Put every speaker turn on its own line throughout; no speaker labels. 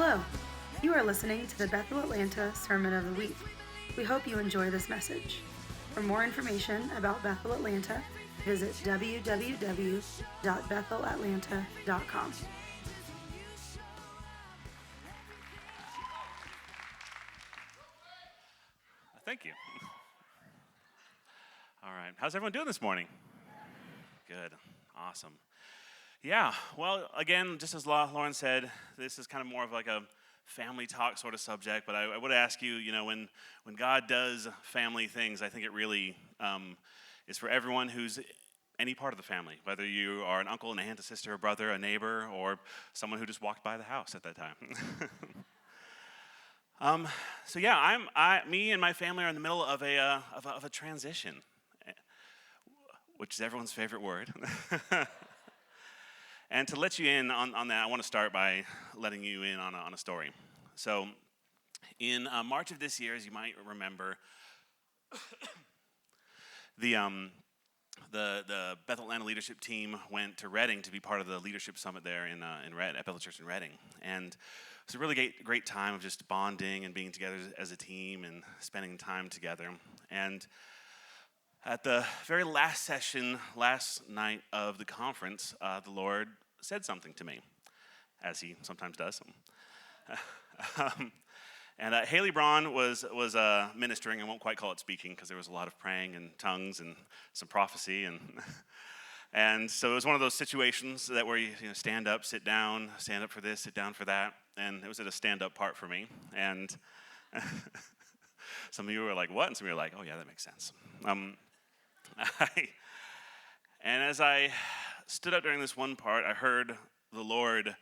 Hello, you are listening to the Bethel Atlanta Sermon of the Week. We hope you enjoy this message. For more information about Bethel Atlanta, visit www.bethelatlanta.com.
Thank you. All right. How's everyone doing this morning? Good. Awesome. Yeah. Well, again, just as Lauren said, this is kind of more of like a family talk sort of subject, but I would ask you, when God does family things, I think it really is for everyone who's any part of the family, whether you are an uncle, an aunt, a sister, a brother, a neighbor, or someone who just walked by the house at that time. So yeah, me and my family are in the middle of a transition, which is everyone's favorite word. And to let you in on that, I want to start by letting you in on a story. So, in March of this year, as you might remember, the Bethel Atlanta leadership team went to Reading to be part of the leadership summit there at Bethel Church in Reading, and it's a really great time of just bonding and being together as a team and spending time together. And at the very last session, last night of the conference, the Lord said something to me, as he sometimes does. And Haley Braun was ministering. I won't quite call it speaking because there was a lot of praying and tongues and some prophecy. And so it was one of those situations that where you stand up, sit down, stand up for this, sit down for that. And it was at a stand-up part for me. And some of you were like, what? And some of you were like, oh, yeah, that makes sense. And as I stood up during this one part, I heard the Lord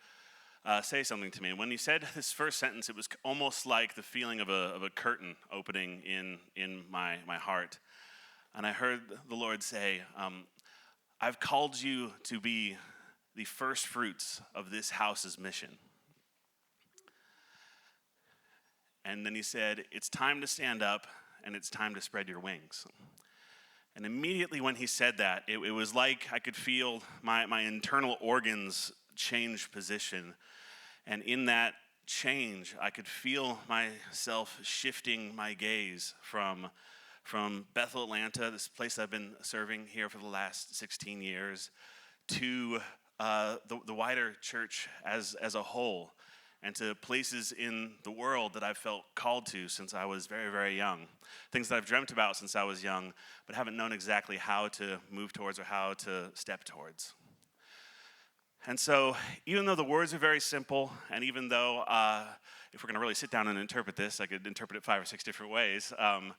say something to me. And when he said this first sentence, it was almost like the feeling of a curtain opening in my heart. And I heard the Lord say, I've called you to be the first fruits of this house's mission. And then he said, it's time to stand up and it's time to spread your wings. And immediately when he said that, it was like I could feel my internal organs change position. And in that change, I could feel myself shifting my gaze from Bethel, Atlanta, this place I've been serving here for the last 16 years, to the wider church as a whole, and to places in the world that I've felt called to since I was very, very young. Things that I've dreamt about since I was young, but haven't known exactly how to move towards or how to step towards. And so, even though the words are very simple, and even though if we're going to really sit down and interpret this, I could interpret it 5 or 6 different ways, I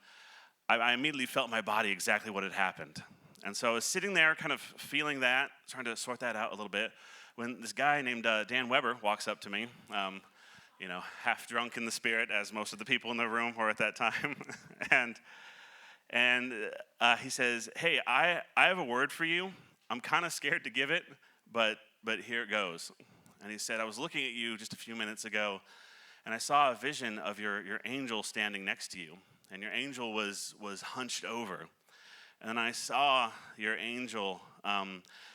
immediately felt in my body exactly what had happened. And so I was sitting there kind of feeling that, trying to sort that out a little bit, when this guy named Dan Weber walks up to me, half drunk in the spirit, as most of the people in the room were at that time, and he says, "Hey, I have a word for you. I'm kind of scared to give it, but here it goes." And he said, "I was looking at you just a few minutes ago, and I saw a vision of your angel standing next to you, and your angel was hunched over, and I saw your angel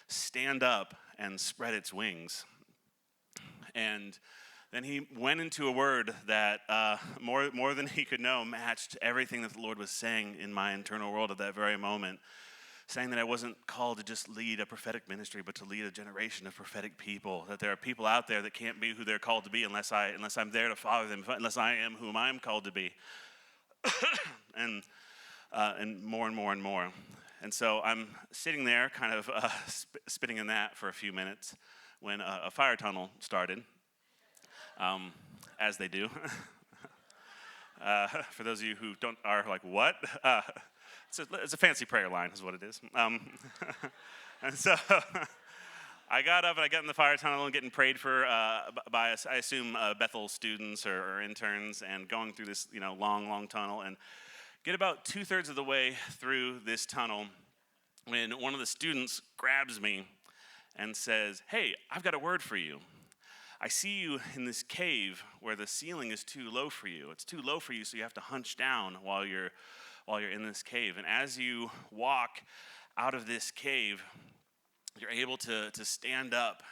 stand up and spread its wings." And then he went into a word that more than he could know matched everything that the Lord was saying in my internal world at that very moment, saying that I wasn't called to just lead a prophetic ministry, but to lead a generation of prophetic people, that there are people out there that can't be who they're called to be unless I'm there to follow them, unless I am whom I'm called to be, and more and more and more. And so I'm sitting there kind of spitting in that for a few minutes when a fire tunnel started, as they do. For those of you who are like, what? It's a fancy prayer line is what it is. And so I got up and I got in the fire tunnel and getting prayed for by, I assume, Bethel students or interns, and going through this long tunnel, and get about 2/3 of the way through this tunnel when one of the students grabs me and says, "Hey, I've got a word for you. I see you in this cave where the ceiling is too low for you. It's too low for you, so you have to hunch down while you're in this cave. And as you walk out of this cave, you're able to stand up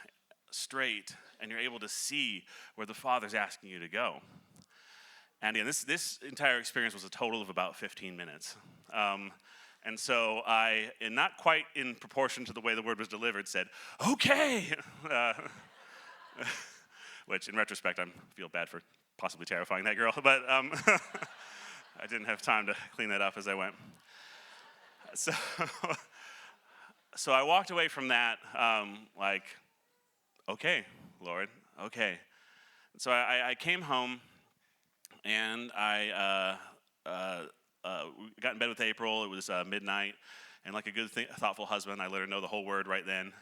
straight and you're able to see where the Father's asking you to go. And again, this entire experience was a total of about 15 minutes. And so I, and not quite in proportion to the way the word was delivered, said, okay. Which in retrospect, I feel bad for possibly terrifying that girl, but I didn't have time to clean that up as I went. So I walked away from that like, okay, Lord, okay. So I came home and I got in bed with April. It was midnight, and like a good, thoughtful husband, I let her know the whole word right then.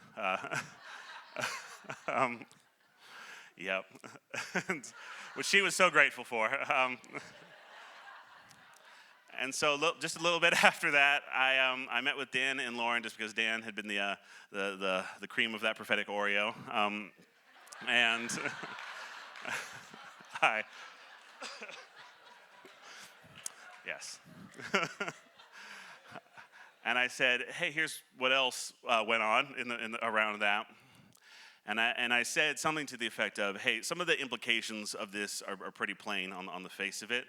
Yep, which she was so grateful for. And so just a little bit after that, I met with Dan and Lauren just because Dan had been the cream of that prophetic Oreo, and yes. And I said, hey, here's what else went on around that. And I said something to the effect of, hey, some of the implications of this are pretty plain on the face of it.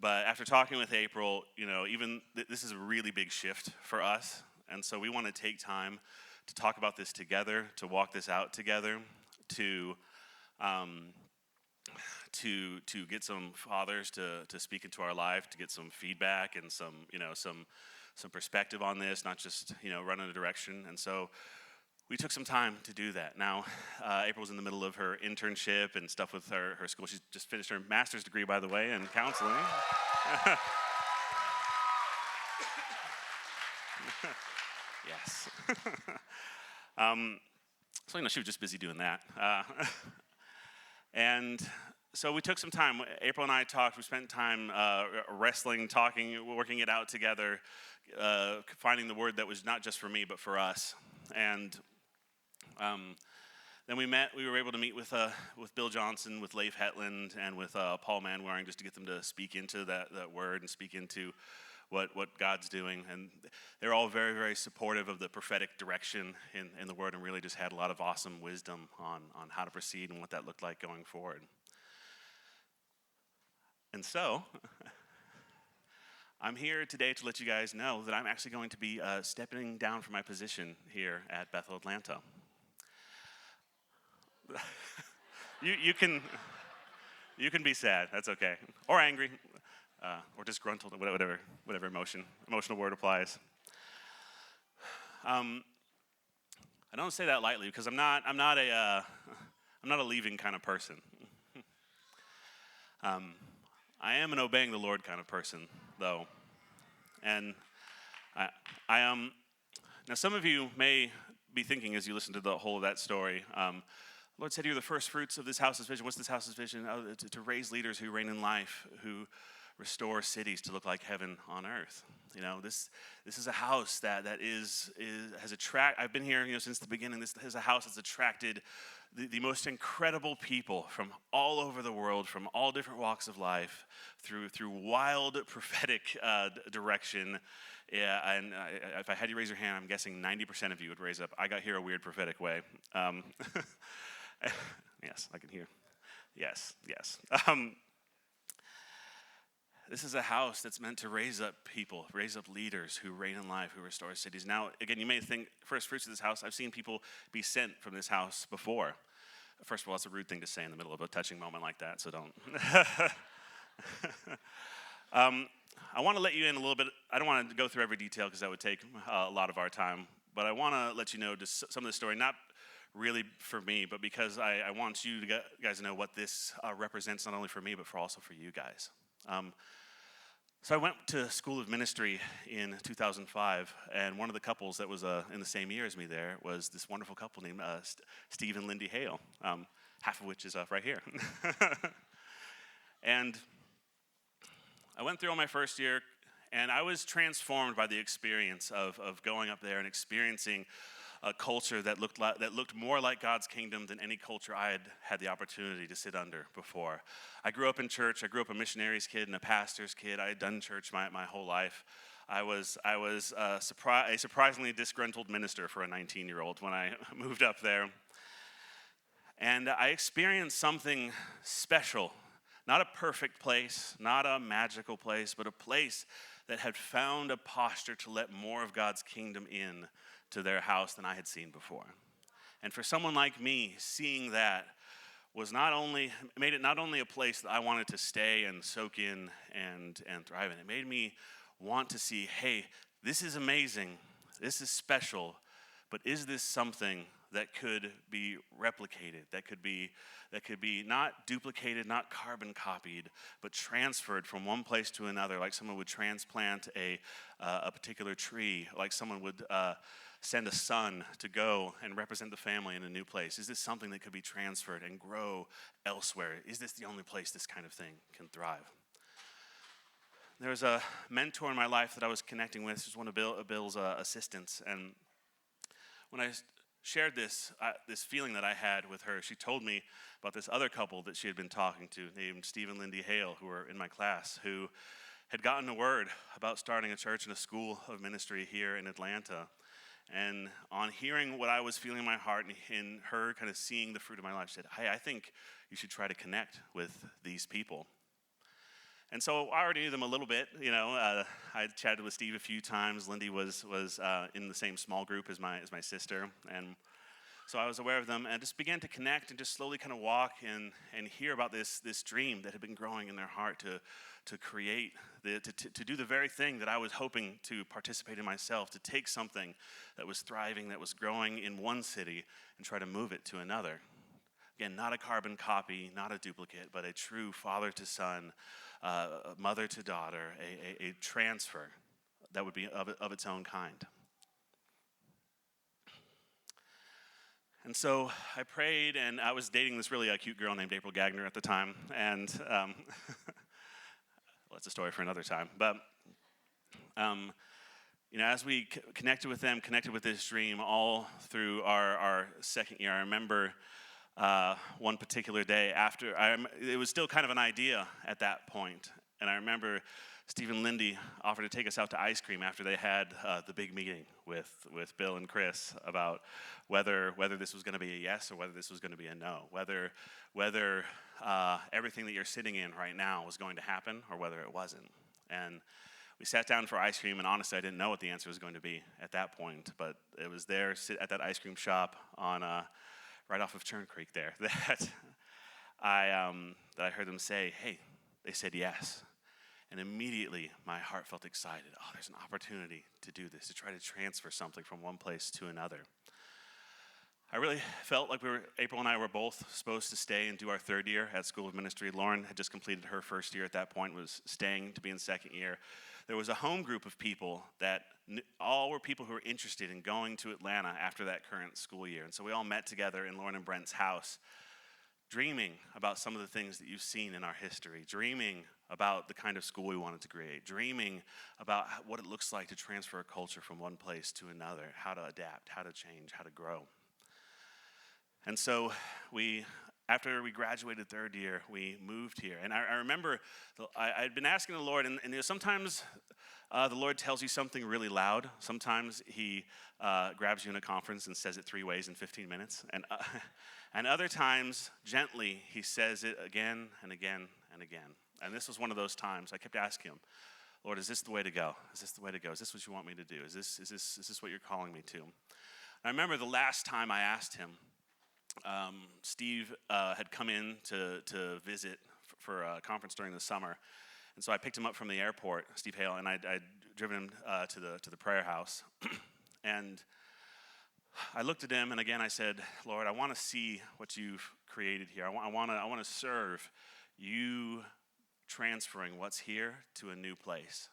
But after talking with April, even this is a really big shift for us. And so we want to take time to talk about this together, to walk this out together, to get some fathers to speak into our life, to get some feedback and some perspective on this, not just, run in a direction. And so we took some time to do that. Now, April's in the middle of her internship and stuff with her school. She's just finished her master's degree, by the way, in counseling. Yes. So, she was just busy doing that. And so we took some time. April and I talked. We spent time wrestling, talking, working it out together, finding the word that was not just for me, but for us. And then we were able to meet with Bill Johnson, with Leif Hetland, and with Paul Manwaring, just to get them to speak into that word and speak into what God's doing. And they're all very, very supportive of the prophetic direction in the word, and really just had a lot of awesome wisdom on how to proceed and what that looked like going forward. And so I'm here today to let you guys know that I'm actually going to be stepping down from my position here at Bethel, Atlanta. You can be sad. That's okay, or angry, or disgruntled, whatever emotional word applies. I don't say that lightly because I'm not a leaving kind of person. I am an obeying the Lord kind of person, though, and I am. Now, some of you may be thinking as you listen to the whole of that story. The Lord said, you're the first fruits of this house's vision. What's this house's vision? Oh, to raise leaders who reign in life, who restore cities to look like heaven on earth. This is a house that has attracted. I've been here, since the beginning. This is a house that's attracted the most incredible people from all over the world, from all different walks of life, through wild prophetic direction. Yeah, and if I had you raise your hand, I'm guessing 90% of you would raise up. I got here a weird prophetic way. Yes, I can hear. Yes. This is a house that's meant to raise up people, raise up leaders who reign in life, who restore cities. Now, again, you may think, first fruits of this house, I've seen people be sent from this house before. First of all, it's a rude thing to say in the middle of a touching moment like that, so don't. I want to let you in a little bit. I don't want to go through every detail because that would take a lot of our time, but I want to let you know just some of the story, not really for me, but because I want you guys to know what this represents, not only for me, but also for you guys. So I went to School of Ministry in 2005, and one of the couples that was in the same year as me there was this wonderful couple named Steve and Lindy Hale, half of which is right here. And I went through all my first year, and I was transformed by the experience of going up there and experiencing a culture that looked more like God's kingdom than any culture I had the opportunity to sit under before. I grew up in church. I grew up a missionary's kid and a pastor's kid. I had done church my whole life. I was a surprisingly disgruntled minister for a 19-year-old when I moved up there. And I experienced something special. Not a perfect place, not a magical place, but a place that had found a posture to let more of God's kingdom in to their house than I had seen before. And for someone like me, seeing that made it not only a place that I wanted to stay and soak in and thrive in. It made me want to see, hey, this is amazing, this is special, but is this something that could be replicated, that could be not duplicated, not carbon copied, but transferred from one place to another, like someone would transplant a particular tree, like someone would send a son to go and represent the family in a new place? Is this something that could be transferred and grow elsewhere? Is this the only place this kind of thing can thrive? There was a mentor in my life that I was connecting with. She was one of Bill's assistants, and when I shared this feeling that I had with her, she told me about this other couple that she had been talking to named Steve and Lindy Hale, who were in my class, who had gotten a word about starting a church and a school of ministry here in Atlanta. And on hearing what I was feeling in my heart and in her kind of seeing the fruit of my life, she said, hey, I think you should try to connect with these people. And so I already knew them a little bit. I chatted with Steve a few times. Lindy was in the same small group as my sister. And so I was aware of them and just began to connect and just slowly kind of walk and hear about this dream that had been growing in their heart to create, to do the very thing that I was hoping to participate in myself, to take something that was thriving, that was growing in one city and try to move it to another. Again, not a carbon copy, not a duplicate, but a true father to son, mother to daughter, a transfer that would be of its own kind. And so I prayed, and I was dating this really cute girl named April Gagner at the time, and well, it's a story for another time. But as we connected with them, connected with this dream all through our second year, I remember one particular day it was still kind of an idea at that point, and I remember Steve and Lindy offered to take us out to ice cream after they had the big meeting with Bill and Chris about whether this was going to be a yes or whether this was going to be a no, whether everything that you're sitting in right now was going to happen or whether it wasn't. And we sat down for ice cream, and honestly, I didn't know what the answer was going to be at that point, but it was there at that ice cream shop on right off of Churn Creek there that I heard them say, hey, they said yes. And immediately my heart felt excited. Oh, there's an opportunity to do this, to try to transfer something from one place to another. I really felt like April and I were both supposed to stay and do our third year at School of Ministry. Lauren had just completed her first year at that point, was staying to be in second year. There was a home group of people that all were people who were interested in going to Atlanta after that current school year. And so we all met together in Lauren and Brent's house, dreaming about some of the things that you've seen in our history, dreaming about the kind of school we wanted to create, dreaming about what it looks like to transfer a culture from one place to another, how to adapt, how to change, how to grow. And so after we graduated third year, we moved here. And I remember I'd been asking the Lord, and sometimes the Lord tells you something really loud. Sometimes he grabs you in a conference and says it 3 ways in 15 minutes. And other times, gently, he says it again and again and again. And this was one of those times. I kept asking him, Lord, is this the way to go? Is this the way to go? Is this what you want me to do? Is this what you're calling me to? And I remember the last time I asked him, Steve had come in to visit for a conference during the summer. And so I picked him up from the airport, Steve Hale, and I'd driven him to the prayer house. And I looked at him, and again I said, Lord, I want to see what you've created here. I want to serve you, transferring what's here to a new place.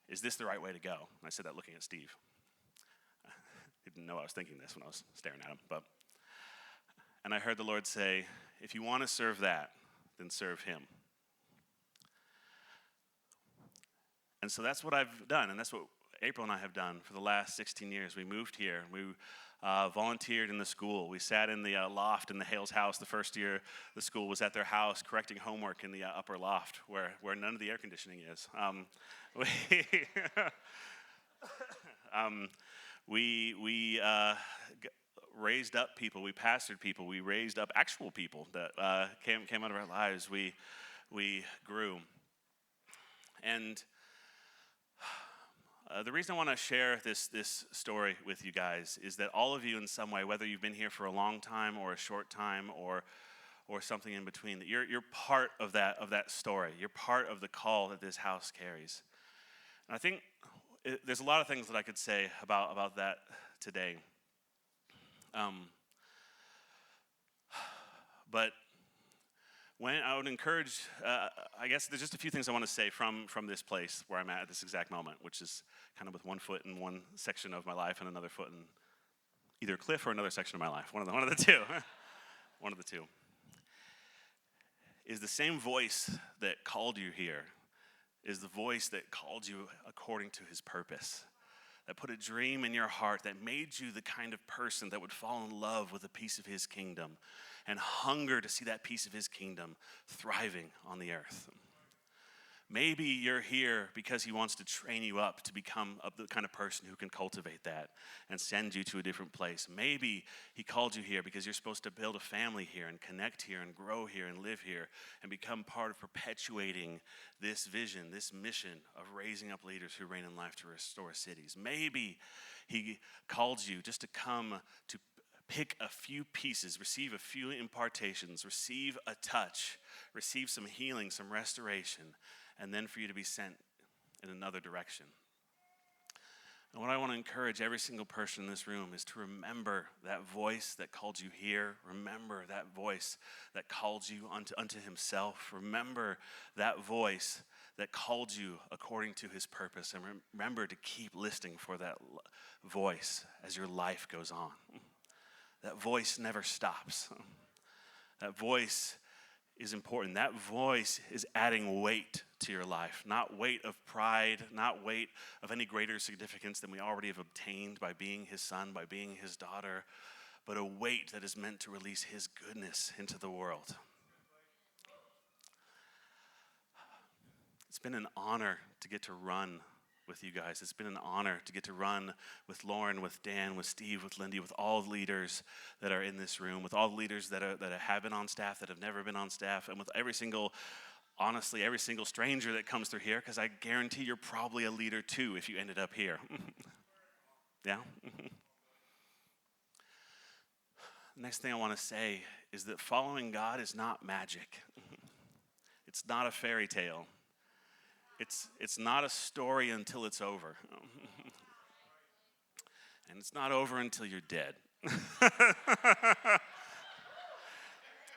Is this the right way to go? And I said that looking at Steve. He didn't know I was thinking this when I was staring at him. And I heard the Lord say, if you want to serve that, then serve him. And so that's what I've done, and that's what April and I have done for the last 16 years. We moved here. We volunteered in the school. We sat in the loft in the Hales house. The first year the school was at their house correcting homework in the upper loft where none of the air conditioning is. We raised up people, we pastored people, we raised up actual people that came out of our lives. We grew. And the reason I want to share this story with you guys is that all of you in some way, whether you've been here for a long time or a short time or something in between, that you're part of that story. You're part of the call that this house carries. And I think there's a lot of things that I could say about that today. But when I would encourage, I guess there's just a few things I want to say from this place where I'm at this exact moment, which is kind of with one foot in one section of my life and another foot in either a cliff or another section of my life. One of the two. One of the two. Is the same voice that called you here is the voice that called you according to his purpose, that put a dream in your heart, that made you the kind of person that would fall in love with a piece of his kingdom and hunger to see that piece of his kingdom thriving on the earth. Maybe you're here because he wants to train you up to become the kind of person who can cultivate that and send you to a different place. Maybe he called you here because you're supposed to build a family here and connect here and grow here and live here and become part of perpetuating this vision, this mission of raising up leaders who reign in life to restore cities. Maybe he called you just to come to pick a few pieces, receive a few impartations, receive a touch, receive some healing, some restoration, and then for you to be sent in another direction. And what I want to encourage every single person in this room is to remember that voice that called you here. Remember that voice that called you unto himself. Remember that voice that called you according to his purpose. And remember to keep listening for that voice as your life goes on. That voice never stops. That voice is important. That voice is adding weight to your life, not weight of pride, not weight of any greater significance than we already have obtained by being his son, by being his daughter, but a weight that is meant to release his goodness into the world. It's been an honor to get to run with you guys. It's been an honor to get to run with Lauren, with Dan, with Steve, with Lindy, with all the leaders that are in this room, with all the leaders that have been on staff, that have never been on staff, and with every single stranger that comes through here, because I guarantee you're probably a leader too if you ended up here. Yeah? Next thing I want to say is that following God is not magic. It's not a fairy tale. It's not a story until it's over. And it's not over until you're dead.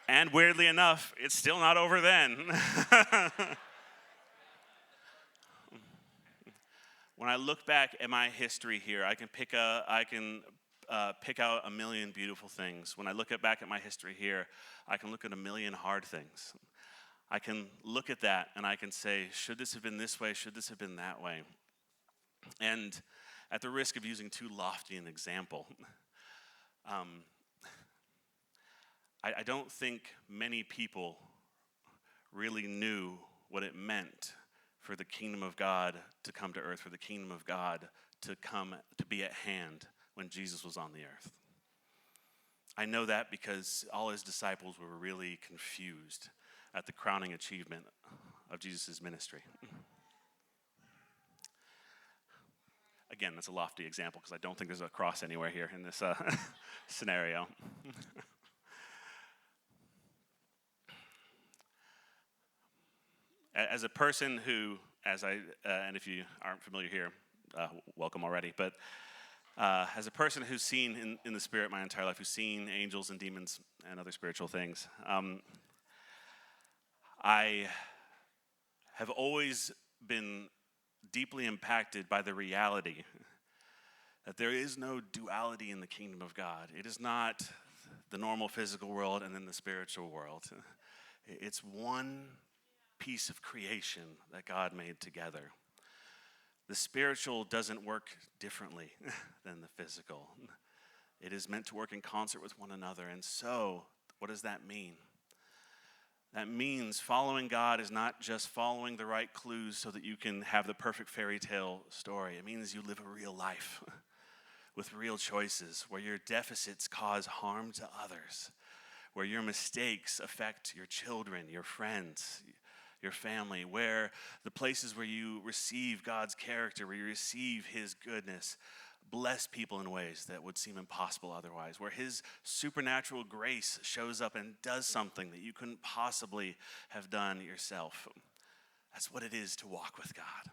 And weirdly enough, it's still not over then. When I look back at my history here, I can pick out a million beautiful things. When I look back at my history here, I can look at a million hard things. I can look at that and I can say, should this have been this way? Should this have been that way? And at the risk of using too lofty an example, I don't think many people really knew what it meant for the kingdom of God to come to earth, for the kingdom of God to come to be at hand when Jesus was on the earth. I know that because all his disciples were really confused at the crowning achievement of Jesus' ministry. Again, that's a lofty example because I don't think there's a cross anywhere here in this scenario. As a person who, and if you aren't familiar here, welcome already, but as a person who's seen in the spirit my entire life, who's seen angels and demons and other spiritual things, I have always been deeply impacted by the reality that there is no duality in the kingdom of God. It is not the normal physical world and then the spiritual world. It's one piece of creation that God made together. The spiritual doesn't work differently than the physical. It is meant to work in concert with one another. And so, what does that mean? That means following God is not just following the right clues so that you can have the perfect fairy tale story. It means you live a real life with real choices, where your deficits cause harm to others, where your mistakes affect your children, your friends, your family, where the places where you receive God's character, where you receive his goodness, bless people in ways that would seem impossible otherwise, where his supernatural grace shows up and does something that you couldn't possibly have done yourself. That's what it is to walk with God.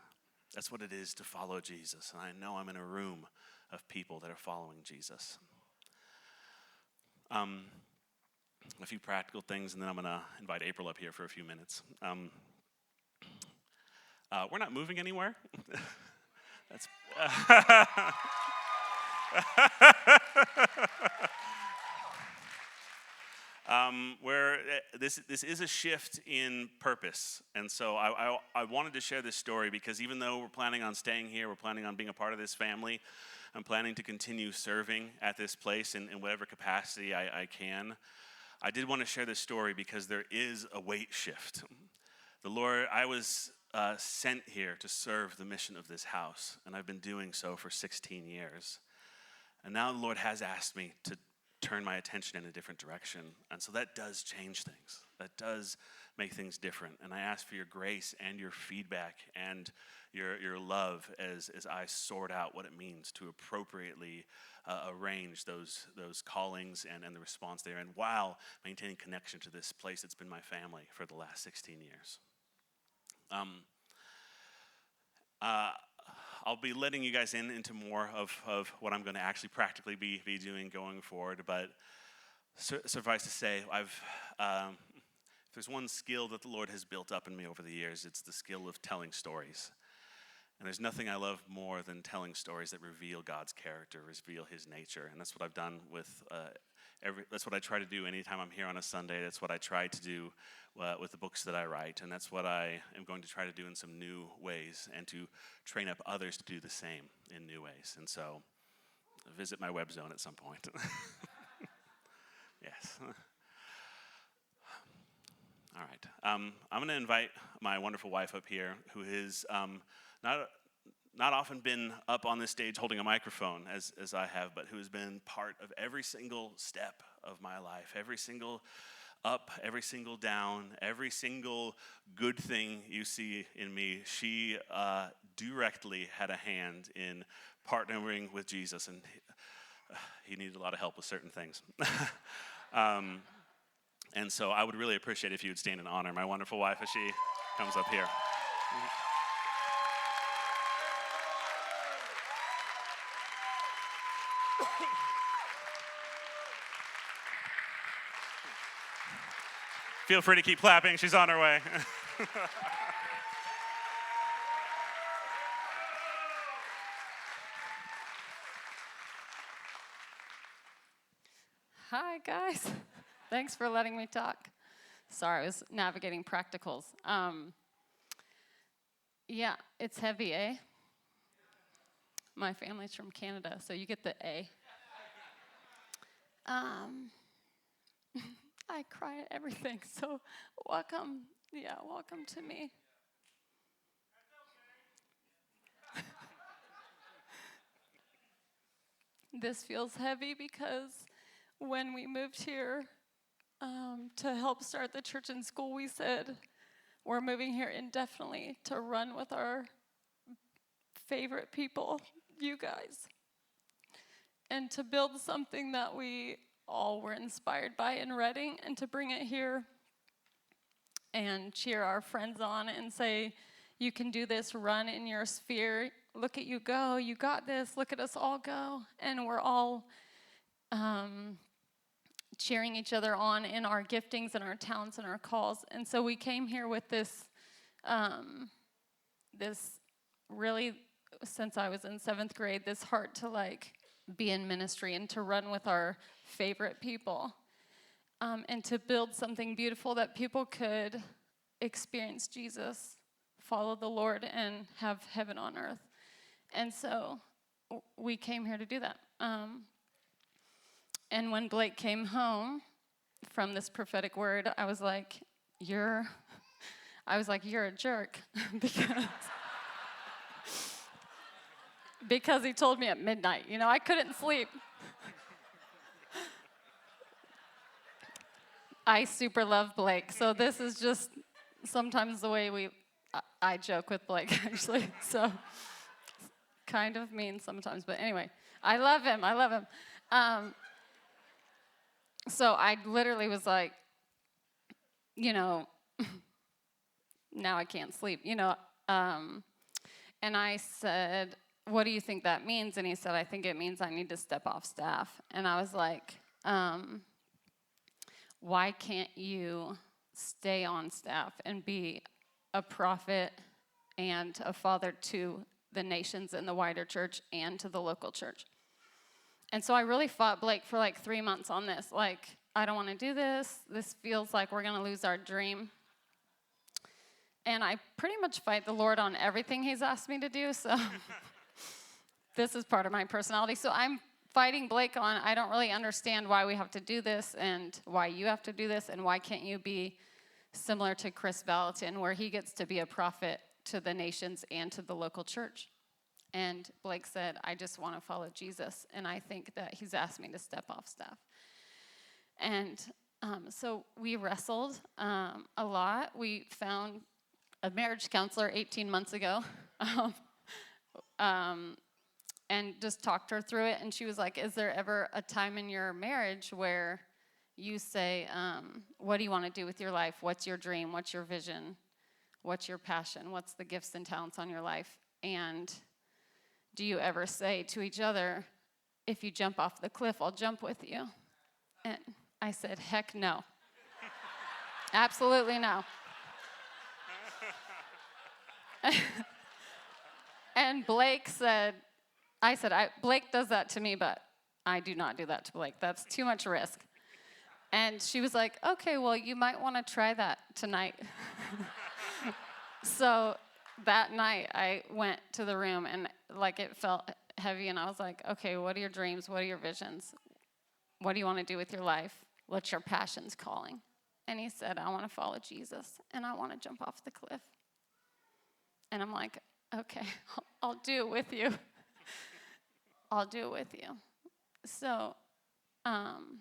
That's what it is to follow Jesus. And I know I'm in a room of people that are following Jesus. A few practical things, and then I'm going to invite April up here for a few minutes. We're not moving anywhere. That's where this is a shift in purpose, and so I wanted to share this story because even though we're planning on staying here, we're planning on being a part of this family, I'm planning to continue serving at this place in whatever capacity I can. I did want to share this story because there is a weight shift. The Lord, I was sent here to serve the mission of this house, and I've been doing so for 16 years. And now the Lord has asked me to turn my attention in a different direction. And so that does change things. That does make things different. And I ask for your grace and your feedback and your love as I sort out what it means to appropriately arrange those callings and the response there, and while maintaining connection to this place that's been my family for the last 16 years. I'll be letting you guys into more of what I'm going to actually practically be doing going forward, but suffice to say, if there's one skill that the Lord has built up in me over the years, it's the skill of telling stories. And there's nothing I love more than telling stories that reveal God's character, reveal his nature. And that's what I've done with that's what I try to do anytime I'm here on a Sunday. That's what I try to do with the books that I write. And that's what I am going to try to do in some new ways and to train up others to do the same in new ways. And so visit my web zone at some point. Yes. All right. I'm going to invite my wonderful wife up here, who has not often been up on this stage holding a microphone as I have, but who has been part of every single step of my life, every single up, every single down, every single good thing you see in me. She directly had a hand in partnering with Jesus, and he needed a lot of help with certain things. And so I would really appreciate if you would stand and honor my wonderful wife as she comes up here. Feel free to keep clapping. She's on her way.
Hi, guys. Thanks for letting me talk. Sorry, I was navigating practicals. Yeah, it's heavy, eh? My family's from Canada, so you get the A. I cry at everything, so welcome to me. This feels heavy because when we moved here to help start the church and school, we said we're moving here indefinitely to run with our favorite people, you guys, and to build something that we all were inspired by in Reading, and to bring it here and cheer our friends on and say, you can do this, run in your sphere, look at you go, you got this, look at us all go. And we're all cheering each other on in our giftings and our talents and our calls. And so we came here with this really, since I was in 7th grade, this heart to be in ministry and to run with our favorite people, and to build something beautiful that people could experience Jesus, follow the Lord, and have heaven on earth. And so we came here to do that. And when Blake came home from this prophetic word, I was like, you're a jerk. because he told me at midnight. You know, I couldn't sleep. I super love Blake, so this is just sometimes the way I joke with Blake, actually. So kind of mean sometimes, but anyway, I love him. So I literally was like, you know, now I can't sleep, and I said, what do you think that means? And he said, I think it means I need to step off staff. And I was like, why can't you stay on staff and be a prophet and a father to the nations and the wider church and to the local church? And so I really fought Blake for like 3 months on this. Like, I don't want to do this. This feels like we're going to lose our dream. And I pretty much fight the Lord on everything he's asked me to do, so this is part of my personality. So I'm fighting Blake on, I don't really understand why we have to do this and why you have to do this and why can't you be similar to Chris Valentin where he gets to be a prophet to the nations and to the local church. And Blake said, I just want to follow Jesus, and I think that he's asked me to step off staff. And so we wrestled a lot. We found a marriage counselor 18 months ago and just talked her through it. And she was like, is there ever a time in your marriage where you say, what do you want to do with your life? What's your dream? What's your vision? What's your passion? What's the gifts and talents on your life? And do you ever say to each other, if you jump off the cliff, I'll jump with you? And I said, heck no. Absolutely no. And Blake said, Blake does that to me, but I do not do that to Blake. That's too much risk. And she was like, okay, well, you might want to try that tonight. So that night I went to the room and like it felt heavy, and I was like, okay, what are your dreams? What are your visions? What do you want to do with your life? What's your passions calling? And he said, I want to follow Jesus, and I want to jump off the cliff. And I'm like, okay, I'll do it with you. I'll do it with you. So, and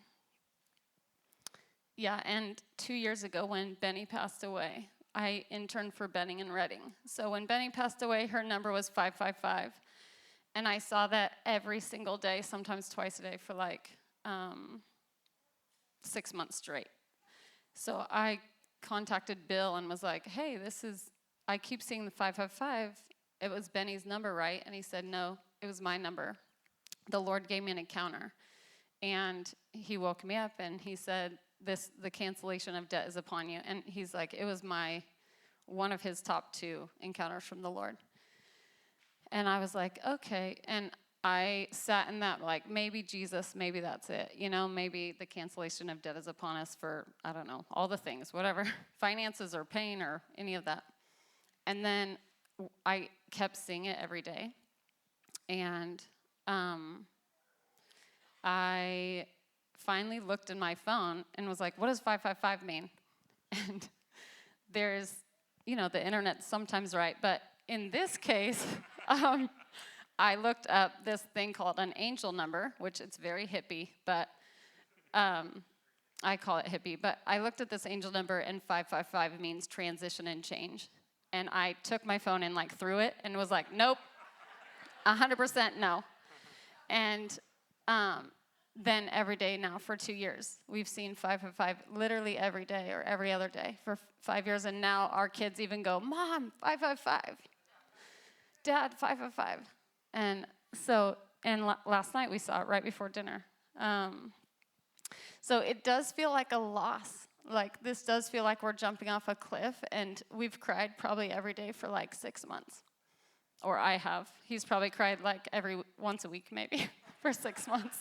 2 years ago when Benny passed away, I interned for Benning and Redding. So when Benny passed away, her number was 555. And I saw that every single day, sometimes twice a day for like 6 months straight. So I contacted Bill and was like, hey, I keep seeing the 555. It was Benny's number, right? And he said, no, it was my number. The Lord gave me an encounter. And he woke me up and he said, the cancellation of debt is upon you. And he's like, it was one of his top 2 encounters from the Lord. And I was like, okay. And I sat in that, like, maybe Jesus, maybe that's it. Maybe the cancellation of debt is upon us for, I don't know, all the things, whatever, finances or pain or any of that. And then I kept seeing it every day. And I finally looked in my phone and was like, what does 555 mean? And there's, the internet's sometimes right. But in this case, I looked up this thing called an angel number, which it's very hippie, but I call it hippie. But I looked at this angel number, and 555 means transition and change. And I took my phone and like threw it and was like, nope, 100% no. And then every day now for 2 years, we've seen 555 literally every day or every other day for 5 years. And now our kids even go, Mom, 555. Dad, 555. And so, last night we saw it right before dinner. So it does feel like a loss. Like, this does feel like we're jumping off a cliff, and we've cried probably every day for like 6 months. Or I have. He's probably cried like once a week maybe for 6 months.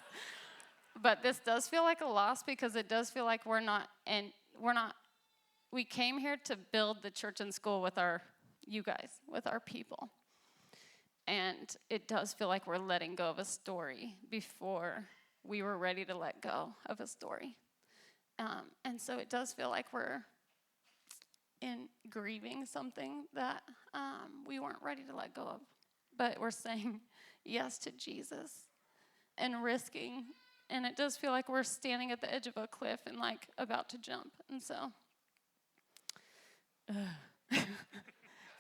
But this does feel like a loss because it does feel like we came here to build the church and school with you guys, with our people. And it does feel like we're letting go of a story before we were ready to let go of a story. And so it does feel like we're in grieving something that we weren't ready to let go of. But we're saying, yes to Jesus and risking. And it does feel like we're standing at the edge of a cliff and like about to jump. And so,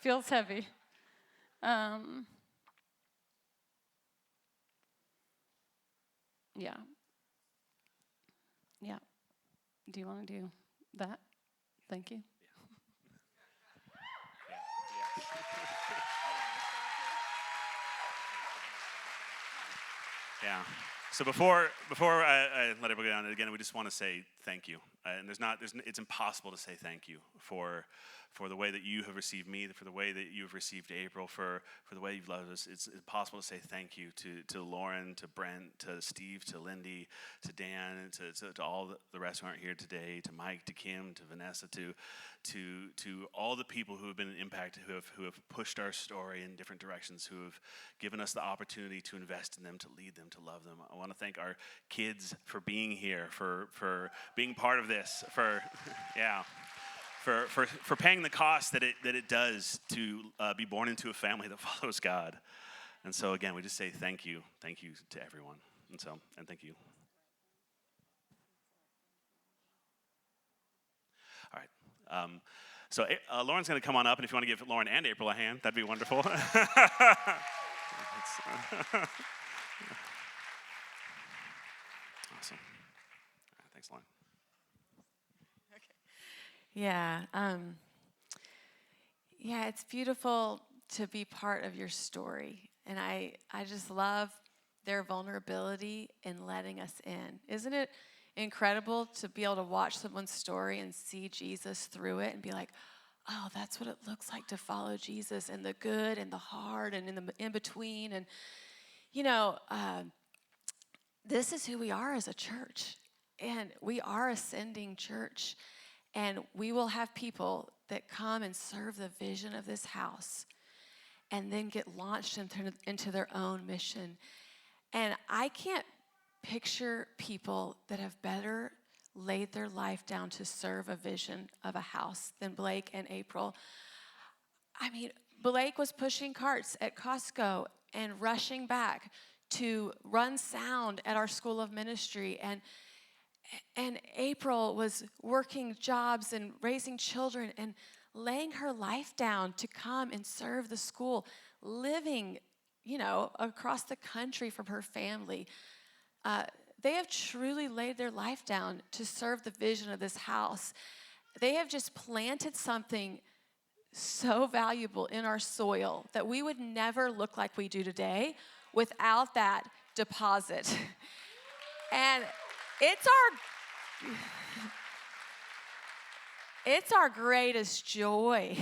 feels heavy. Yeah. Yeah. Do you want to do that? Thank you.
Yeah. So before I let everybody down, again, we just want to say thank you. And it's impossible to say thank you for the way that you have received me, for the way that you've received April, for the way you've loved us. It's impossible to say thank you to Lauren, to Brent, to Steve, to Lindy, to Dan, to all the rest who aren't here today, to Mike, to Kim, to Vanessa, to all the people who have been impacted, who have pushed our story in different directions, who have given us the opportunity to invest in them, to lead them, to love them. I want to thank our kids for being here, for being part of this, for paying the cost that it does to be born into a family that follows God. And so again, we just say thank you to everyone. And thank you. All right. So Lauren's going to come on up, and if you want to give Lauren and April a hand, that'd be wonderful. Awesome. Thanks, Lauren.
Yeah, it's beautiful to be part of your story. And I just love their vulnerability in letting us in. Isn't it incredible to be able to watch someone's story and see Jesus through it and be like, oh, that's what it looks like to follow Jesus, and the good and the hard and in between. And, this is who we are as a church. And we are a sending church. And we will have people that come and serve the vision of this house and then get launched into their own mission. And I can't picture people that have better laid their life down to serve a vision of a house than Blake and April. I mean, Blake was pushing carts at Costco and rushing back to run sound at our school of ministry. And April was working jobs and raising children and laying her life down to come and serve the school, living, across the country from her family. They have truly laid their life down to serve the vision of this house. They have just planted something so valuable in our soil that we would never look like we do today without that deposit. And it's our greatest joy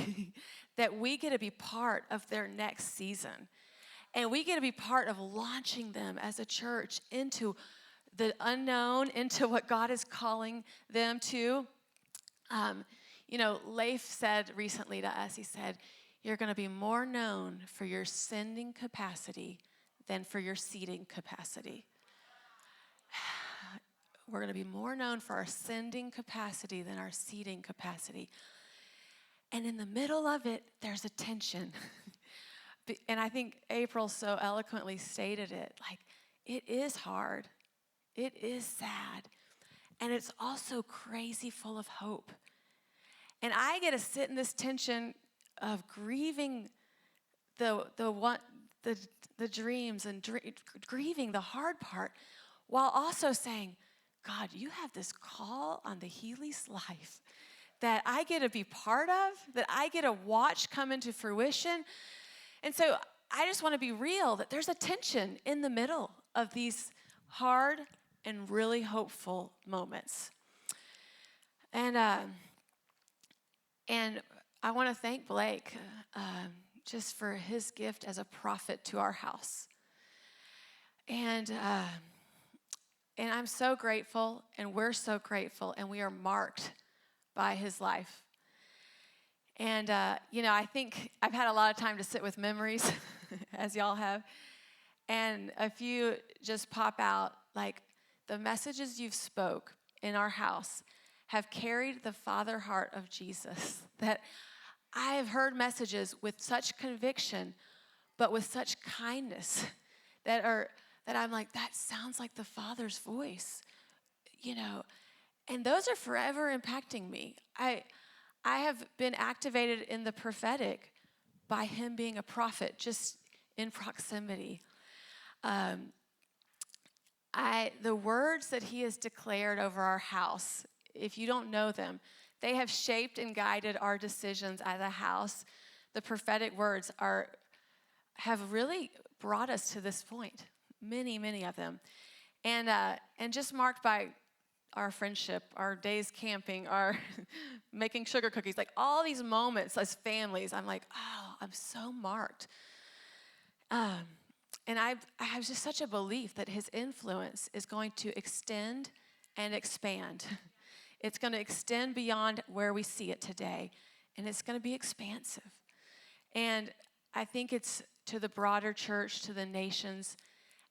that we get to be part of their next season. And we get to be part of launching them as a church into the unknown, into what God is calling them to. Leif said recently to us, he said, you're going to be more known for your sending capacity than for your seating capacity. We're going to be more known for our sending capacity than our seating capacity. And in the middle of it, there's a tension. And I think April so eloquently stated it. Like, it is hard. It is sad. And it's also crazy full of hope. And I get to sit in this tension of grieving the dreams and grieving the hard part, while also saying, God, you have this call on the Healy's life that I get to be part of, that I get to watch come into fruition. And so I just want to be real that there's a tension in the middle of these hard and really hopeful moments. And I want to thank Blake just for his gift as a prophet to our house. And I'm so grateful, and we're so grateful, and we are marked by his life. And, I think I've had a lot of time to sit with memories, as y'all have, and a few just pop out, like the messages you've spoke in our house have carried the Father heart of Jesus, that I have heard messages with such conviction, but with such kindness, that I'm like, that sounds like the Father's voice, you know. And those are forever impacting me. I have been activated in the prophetic by him being a prophet, just in proximity. The words that he has declared over our house, if you don't know them, they have shaped and guided our decisions as a house. The prophetic words have really brought us to this point, many, many of them. And just marked by our friendship, our days camping, our making sugar cookies, like all these moments as families, I'm like, oh, I'm so marked. And I have just such a belief that his influence is going to extend and expand. It's going to extend beyond where we see it today, and it's going to be expansive. And I think it's to the broader church, to the nations,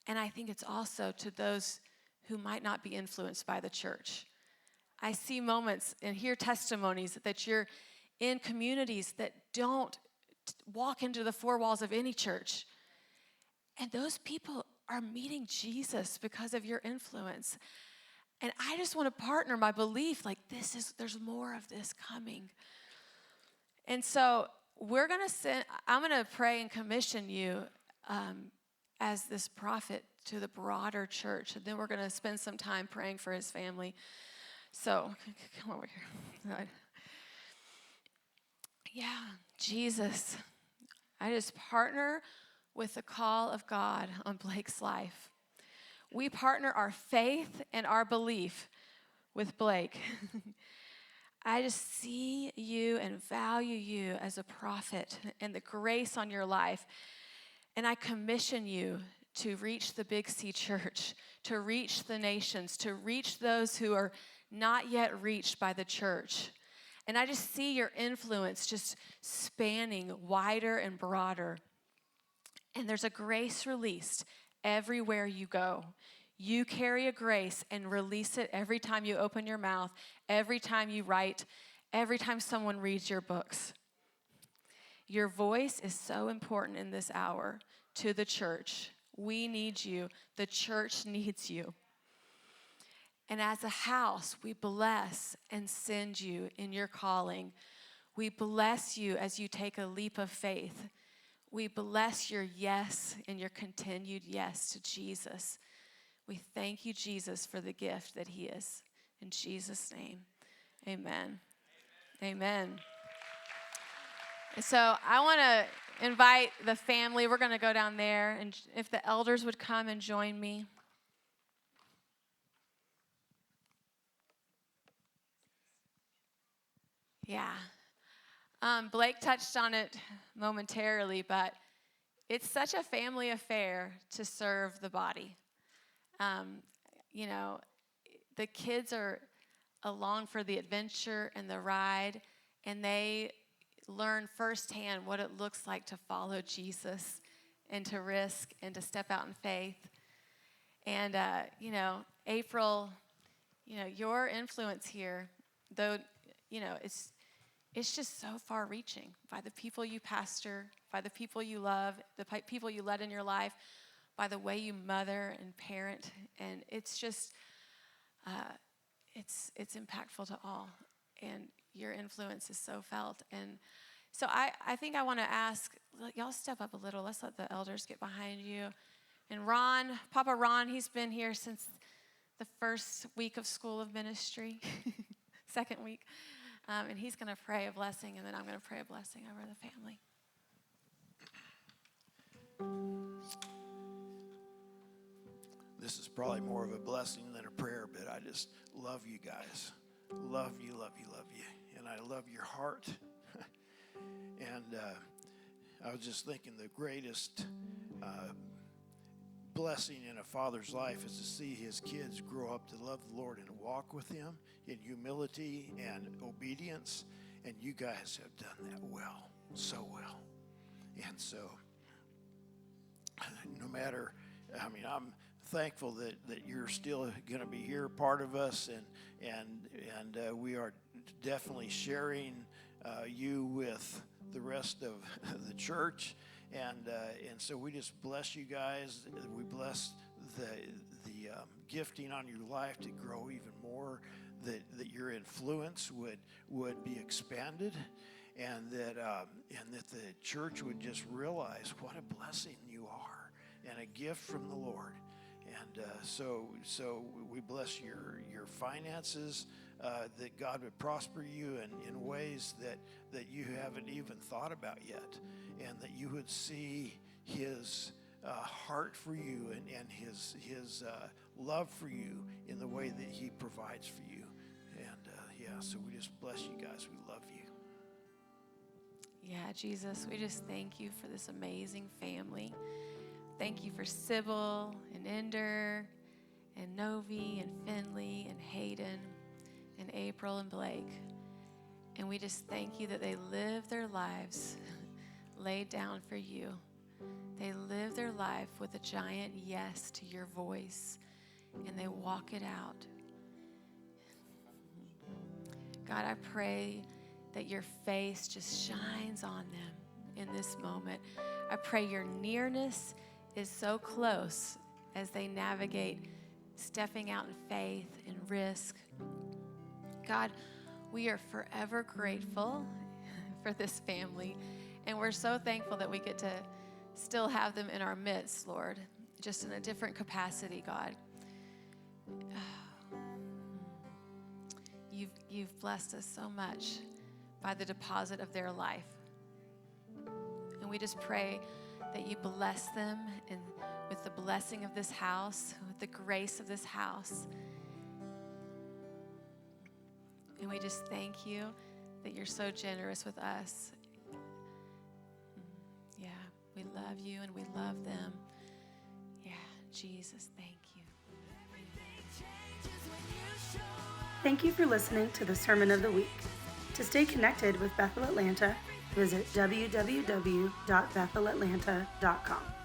and I think it's also to those who might not be influenced by the church. I see moments and hear testimonies that you're in communities that don't walk into the four walls of any church. And those people are meeting Jesus because of your influence. And I just want to partner my belief, like there's more of this coming. And so I'm going to pray and commission you as this prophet to the broader church. And then we're going to spend some time praying for his family. So, come over here. Yeah, Jesus. I just partner with the call of God on Blake's life. We partner our faith and our belief with Blake. I just see you and value you as a prophet and the grace on your life. And I commission you to reach the Big C Church, to reach the nations, to reach those who are not yet reached by the church. And I just see your influence just spanning wider and broader. And there's a grace released everywhere you go. You carry a grace and release it every time you open your mouth, every time you write, every time someone reads your books. Your voice is so important in this hour to the church. We need you. The church needs you. And as a house, we bless and send you in your calling. We bless you as you take a leap of faith. We bless your yes and your continued yes to Jesus. We thank you, Jesus, for the gift that he is. In Jesus' name, amen. Amen. And so I want to invite the family. We're going to go down there, and if the elders would come and join me. Yeah. Blake touched on it momentarily, but it's such a family affair to serve the body. The kids are along for the adventure and the ride, and they learn firsthand what it looks like to follow Jesus and to risk and to step out in faith. And, April, your influence here, though, it's just so far-reaching by the people you pastor, by the people you love, the people you led in your life, by the way you mother and parent, and it's just, it's impactful to all, and your influence is so felt. And so I think I want to ask, y'all step up a little. Let's let the elders get behind you. And Ron, Papa Ron, he's been here since the first week of School of Ministry, second week. And he's going to pray a blessing, and then I'm going to pray a blessing over the family.
This is probably more of a blessing than a prayer, but I just love you guys. Love you, love you, love you. And I love your heart. And I was just thinking the greatest blessing in a father's life is to see his kids grow up to love the Lord and walk with him in humility and obedience. And you guys have done that well, so well. And so, no matter, I'm thankful that you're still going to be here, part of us, and we are definitely sharing you with the rest of the church. And so we just bless you guys. We bless the gifting on your life to grow even more, that your influence would be expanded, and that the church would just realize what a blessing you are and a gift from the Lord. And so we bless your finances, that God would prosper you in ways that you haven't even thought about yet, and that you would see His heart for you and His love for you in the way that He provides for you. And so we just bless you guys. We love you.
Yeah, Jesus, we just thank you for this amazing family. Thank you for Sybil and Ender and Novi and Finley and Hayden and April and Blake. And we just thank you that they live their lives laid down for you. They live their life with a giant yes to your voice, and they walk it out. God, I pray that your face just shines on them in this moment. I pray your nearness is so close as they navigate stepping out in faith and risk. God, we are forever grateful for this family, and we're so thankful that we get to still have them in our midst, Lord, just in a different capacity, God. You've blessed us so much by the deposit of their life. And we just pray that you bless them and with the blessing of this house, with the grace of this house. And we just thank you that you're so generous with us. Yeah, we love you and we love them. Yeah, Jesus, thank you.
Thank you for listening to the Sermon of the Week. To stay connected with Bethel Atlanta, visit www.bethelatlanta.com.